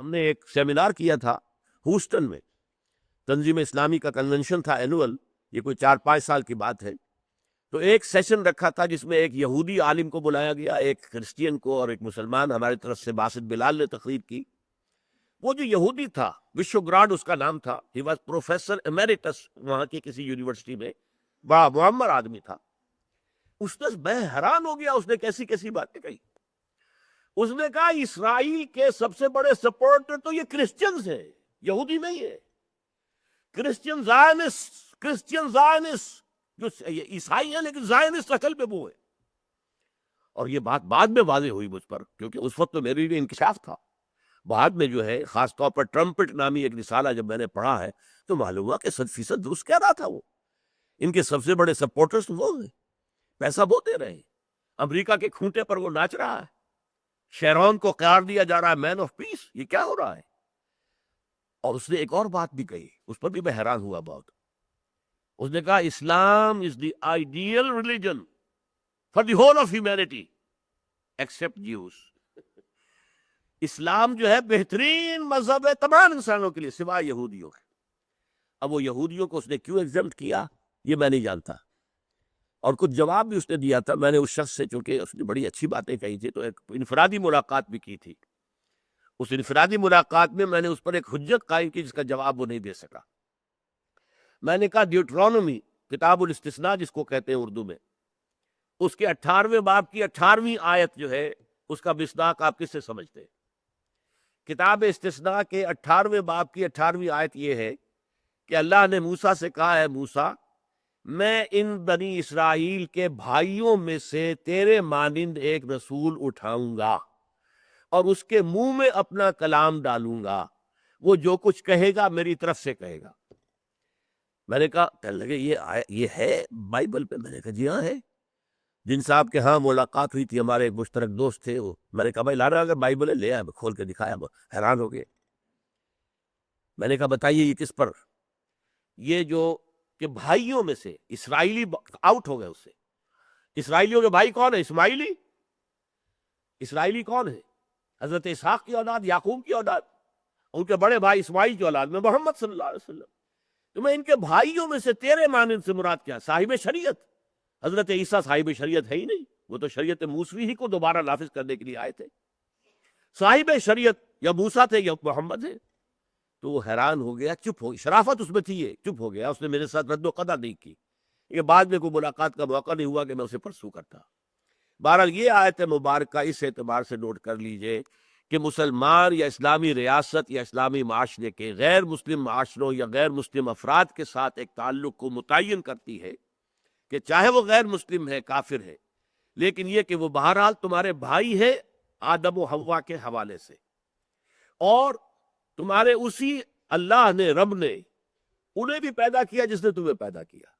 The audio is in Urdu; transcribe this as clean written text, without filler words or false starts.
ہم نے ایک سیمینار کیا تھا ہوسٹن میں، تنظیم اسلامی کا کنونشن تھا اینول، یہ کوئی 4-5 سال کی بات ہے. تو ایک سیشن رکھا تھا جس میں ایک یہودی عالم کو بلایا گیا، ایک کرسچین کو اور ایک مسلمان. ہماری طرف سے باسط بلال نے تقریر کی. وہ جو یہودی تھا، وشو گراڈ اس کا نام تھا، ہی واز پروفیسر ایمیریٹس وہاں کی کسی یونیورسٹی میں، بڑا معمر آدمی تھا. میں حیران ہو گیا، اس نے کیسی کیسی باتیں کہی. اس نے کہا اسرائیل کے سب سے بڑے سپورٹر تو یہ کرسچنز ہیں، یہودی نہیں ہے. کرسچن زائنسٹ جو عیسائی ہیں لیکن زائنسٹ اصل میں وہ ہے. اور یہ بات بعد میں واضح ہوئی مجھ پر، کیونکہ اس وقت تو میرے لیے انکشاف تھا. بعد میں جو ہے خاص طور پر ٹرمپٹ نامی ایک رسالہ جب میں نے پڑھا ہے تو معلوم ہوا کہ 100% درست کہہ رہا تھا. وہ ان کے سب سے بڑے سپورٹرز وہ ہیں، پیسہ وہ دے رہے ہیں. امریکہ کے کھونٹے پر وہ ناچ رہا ہے، شیرون کو قرار دیا جا رہا ہے مین آف پیس. یہ کیا ہو رہا ہے؟ اور اس نے ایک اور بات بھی کہی، اس پر بھی میں حیران ہوا بہت. اس نے کہا Islam is the ideal religion for the whole of humanity except Jews. اسلام جو ہے بہترین مذہب ہے تمام انسانوں کے لیے سوائے یہودیوں کے. اب وہ یہودیوں کو اس نے کیوں ایگزمپٹ کیا یہ میں نہیں جانتا، اور کچھ جواب بھی اس نے دیا تھا. میں نے اس شخص سے، چونکہ اس نے بڑی اچھی باتیں کہی تھی، تو ایک انفرادی ملاقات بھی کی تھی. اس انفرادی ملاقات میں نے اس پر ایک حجت قائم کی جس کا جواب وہ نہیں دے سکا. میں نے کہا ڈیوٹرونومی کتاب الاستثناء جس کو کہتے ہیں اردو میں، اس کے 18ویں باب کی 18ویں آیت جو ہے اس کا مصداق آپ کس سے سمجھتے ہیں؟ کتاب استثناء کے 18ویں باب کی 18ویں آیت یہ ہے کہ اللہ نے موسیٰ سے کہا ہے موسیٰ میں ان بنی اسرائیل کے بھائیوں میں سے تیرے مانند ایک رسول اٹھاؤں گا اور اس کے منہ میں اپنا کلام ڈالوں گا، وہ جو کچھ کہے گا میری طرف سے کہے گا. میں نے کہا کہنے لگے یہ ہے بائبل پہ؟ میں نے کہا جی ہاں ہے. جن صاحب کے ہاں ملاقات ہوئی تھی، ہمارے ایک مشترک دوست تھے، وہ میں نے کہا بھائی لانا اگر بائبل ہے لے آیا. کھول کے دکھایا، حیران ہو گئے. میں نے کہا بتائیے یہ کس پر؟ یہ جو کہ بھائیوں میں سے اسرائیلی آؤٹ ہو گئے اس سے. اسرائیلیوں کے بھائی کون ہے؟ اسماعیلی. اسرائیلی کون ہے؟ حضرت اسحاق کی اولاد، یعقوب کی اولاد. ان کے بڑے بھائی اسماعیل کی اولاد میں محمد صلی اللہ علیہ وسلم. تو میں ان کے بھائیوں میں سے تیرے مانند سے مراد کیا؟ صاحب شریعت. حضرت عیسیٰ صاحب شریعت ہے ہی نہیں، وہ تو شریعت موسوی ہی کو دوبارہ نافذ کرنے کے لیے آئے تھے. صاحب شریعت یا موسیٰ تھے یا محمد ہے. تو وہ حیران ہو گیا، چپ ہو گیا. شرافت اس میں تھی، یہ چپ ہو گیا. اس نے میرے ساتھ رد و قدع نہیں کی. یہ بعد میں کوئی ملاقات کا موقع نہیں ہوا کہ میں اسے پرسوں کرتا. بہرحال یہ آیت مبارکہ اس اعتبار سے نوٹ کر لیجئے کہ مسلمان یا اسلامی ریاست یا اسلامی معاشرے کے غیر مسلم معاشروں یا غیر مسلم افراد کے ساتھ ایک تعلق کو متعین کرتی ہے کہ چاہے وہ غیر مسلم ہے، کافر ہے، لیکن یہ کہ وہ بہرحال تمہارے بھائی ہے آدم و حوا کے حوالے سے، اور تمہارے اسی اللہ نے، رب نے انہیں بھی پیدا کیا جس نے تمہیں پیدا کیا.